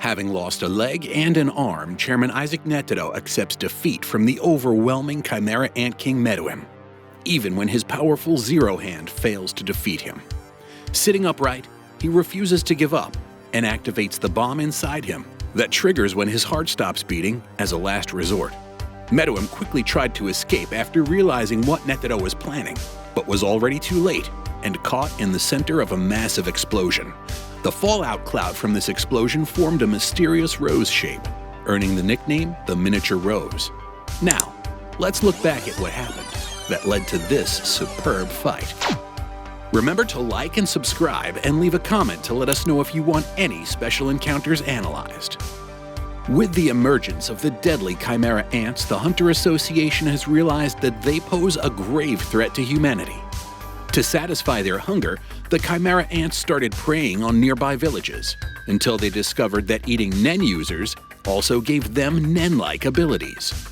Having lost a leg and an arm, Chairman Netero accepts defeat from the overwhelming Chimera Ant King Meruem, even when his powerful Zero Hand fails to defeat him. Sitting upright, he refuses to give up and activates the bomb inside him that triggers when his heart stops beating as a last resort. Meruem quickly tried to escape after realizing what Netero was planning, but was already too late and caught in the center of a massive explosion. The fallout cloud from this explosion formed a mysterious rose shape, earning the nickname the Miniature Rose. Now, let's look back at what happened that led to this superb fight. Remember to like and subscribe and leave a comment to let us know if you want any special encounters analyzed. With the emergence of the deadly Chimera ants, the Hunter Association has realized that they pose a grave threat to humanity. To satisfy their hunger, the Chimera ants started preying on nearby villages, until they discovered that eating Nen users also gave them Nen-like abilities.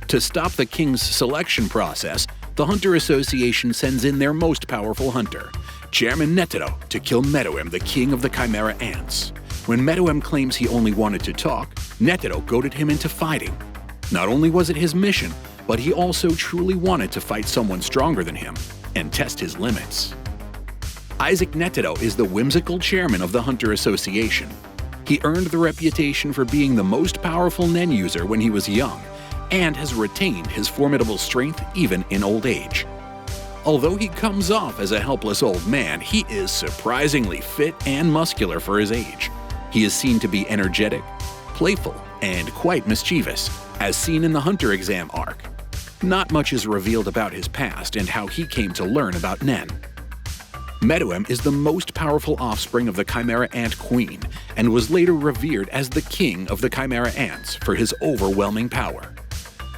To stop the king's selection process, the Hunter Association sends in their most powerful hunter, Chairman Netero, to kill Meruem, the king of the Chimera ants. When Meruem claims he only wanted to talk, Netero goaded him into fighting. Not only was it his mission, but he also truly wanted to fight someone stronger than him and test his limits. Netero is the whimsical chairman of the Hunter Association. He earned the reputation for being the most powerful Nen user when he was young, and has retained his formidable strength even in old age. Although he comes off as a helpless old man, he is surprisingly fit and muscular for his age. He is seen to be energetic, playful, and quite mischievous, as seen in the Hunter exam arc. Not much is revealed about his past and how he came to learn about Nen. Meruem is the most powerful offspring of the Chimera Ant Queen and was later revered as the king of the Chimera Ants for his overwhelming power.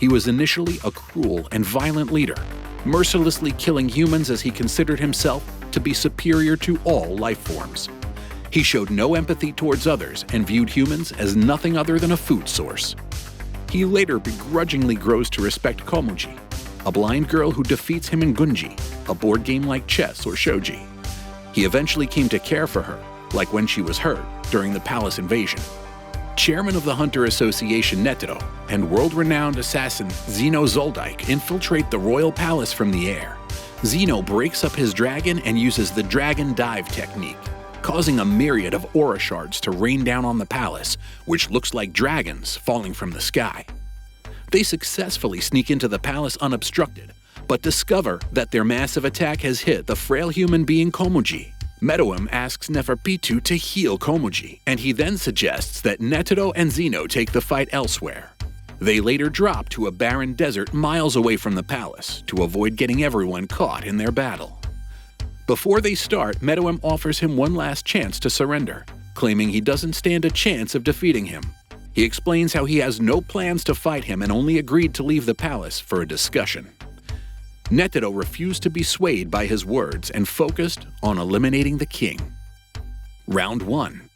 He was initially a cruel and violent leader, mercilessly killing humans as he considered himself to be superior to all life forms. He showed no empathy towards others and viewed humans as nothing other than a food source. He later begrudgingly grows to respect Komuji, a blind girl who defeats him in Gunji, a board game like chess or shogi. He eventually came to care for her, like when she was hurt during the palace invasion. Chairman of the Hunter Association Netero and world-renowned assassin Zeno Zoldike infiltrate the royal palace from the air. Zeno breaks up his dragon and uses the dragon dive technique, causing a myriad of aura shards to rain down on the palace, which looks like dragons falling from the sky. They successfully sneak into the palace unobstructed, but discover that their massive attack has hit the frail human being Komuji. Meruem asks Neferpitu to heal Komuji, and he then suggests that Netero and Zeno take the fight elsewhere. They later drop to a barren desert miles away from the palace to avoid getting everyone caught in their battle. Before they start, Meruem offers him one last chance to surrender, claiming he doesn't stand a chance of defeating him. He explains how he has no plans to fight him and only agreed to leave the palace for a discussion. Netero refused to be swayed by his words and focused on eliminating the king. Round 1.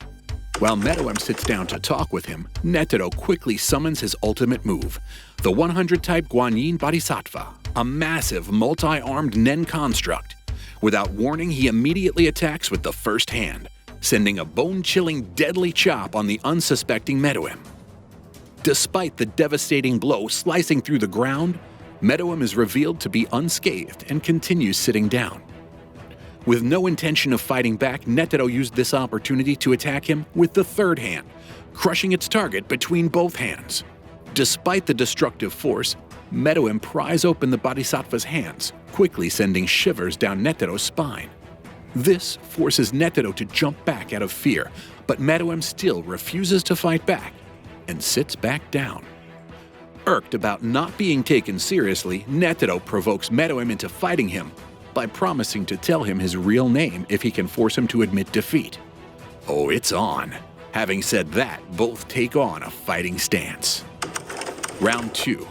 While Meruem sits down to talk with him, Netero quickly summons his ultimate move, the 100-type Guanyin Bodhisattva, a massive, multi-armed Nen construct. Without warning, he immediately attacks with the first hand, sending a bone-chilling, deadly chop on the unsuspecting Meruem. Despite the devastating blow slicing through the ground, Meruem is revealed to be unscathed and continues sitting down. With no intention of fighting back, Netero used this opportunity to attack him with the third hand, crushing its target between both hands. Despite the destructive force, Meruem pries open the Bodhisattva's hands, quickly sending shivers down Netero's spine. This forces Netero to jump back out of fear, but Meruem still refuses to fight back and sits back down. Irked about not being taken seriously, Netero provokes Meruem into fighting him by promising to tell him his real name if he can force him to admit defeat. Oh, it's on. Having said that, both take on a fighting stance. Round 2.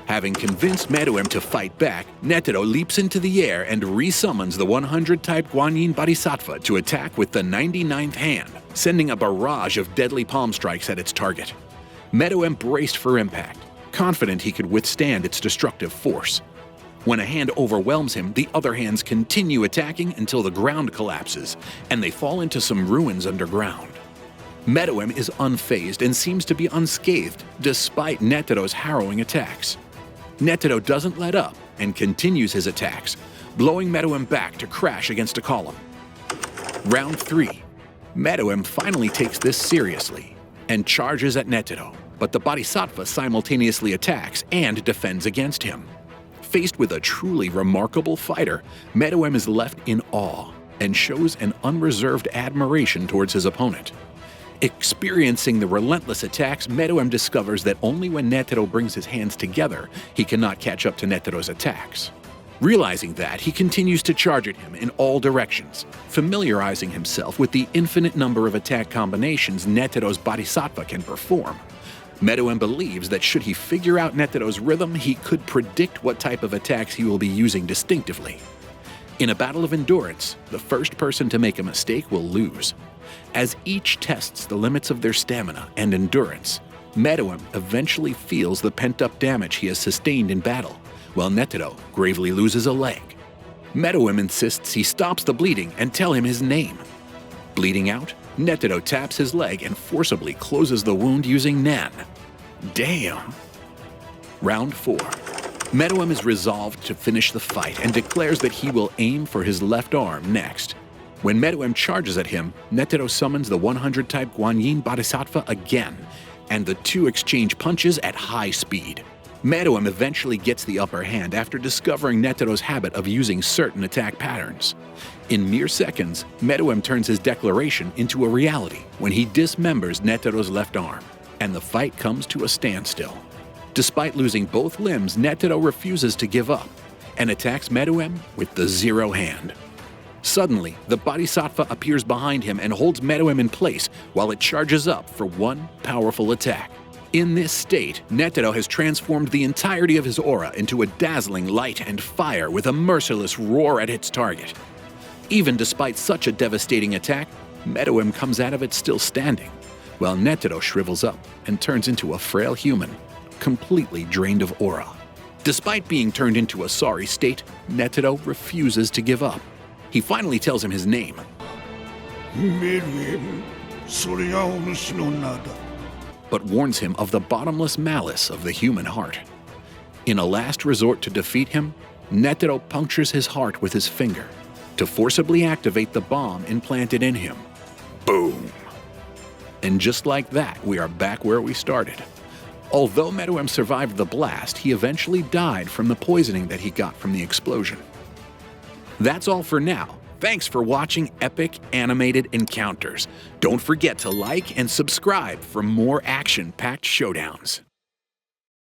Having convinced Meruem to fight back, Netero leaps into the air and resummons the 100-type Guanyin Bodhisattva to attack with the 99th hand, sending a barrage of deadly palm strikes at its target. Meruem braced for impact, confident he could withstand its destructive force. When a hand overwhelms him, the other hands continue attacking until the ground collapses, and they fall into some ruins underground. Meruem is unfazed and seems to be unscathed despite Netero's harrowing attacks. Netero doesn't let up and continues his attacks, blowing Meruem back to crash against a column. Round 3. Meruem finally takes this seriously and charges at Netero, but the Bodhisattva simultaneously attacks and defends against him. Faced with a truly remarkable fighter, Meruem is left in awe and shows an unreserved admiration towards his opponent. Experiencing the relentless attacks, Meruem discovers that only when Netero brings his hands together, he cannot catch up to Netero's attacks. Realizing that, he continues to charge at him in all directions, familiarizing himself with the infinite number of attack combinations Netero's Bodhisattva can perform. Meruem believes that should he figure out Netero's rhythm, he could predict what type of attacks he will be using distinctively. In a battle of endurance, the first person to make a mistake will lose. As each tests the limits of their stamina and endurance, Meruem eventually feels the pent-up damage he has sustained in battle, while Netero gravely loses a leg. Meruem insists he stops the bleeding and tell him his name. Bleeding out, Netero taps his leg and forcibly closes the wound using Nan. Damn! Round 4. Meruem is resolved to finish the fight and declares that he will aim for his left arm next. When Meruem charges at him, Netero summons the 100-type Guanyin Bodhisattva again, and the two exchange punches at high speed. Meruem eventually gets the upper hand after discovering Netero's habit of using certain attack patterns. In mere seconds, Meruem turns his declaration into a reality when he dismembers Netero's left arm, and the fight comes to a standstill. Despite losing both limbs, Netero refuses to give up and attacks Meruem with the zero hand. Suddenly, the Bodhisattva appears behind him and holds Meruem in place while it charges up for one powerful attack. In this state, Netero has transformed the entirety of his aura into a dazzling light and fire with a merciless roar at its target. Even despite such a devastating attack, Meruem comes out of it still standing, while Netero shrivels up and turns into a frail human, completely drained of aura. Despite being turned into a sorry state, Netero refuses to give up. He finally tells him his name. Meruem, but warns him of the bottomless malice of the human heart. In a last resort to defeat him, Netero punctures his heart with his finger to forcibly activate the bomb implanted in him. Boom! And just like that, we are back where we started. Although Meruem survived the blast, he eventually died from the poisoning that he got from the explosion. That's all for now. Thanks for watching Epic Animated Encounters. Don't forget to like and subscribe for more action-packed showdowns.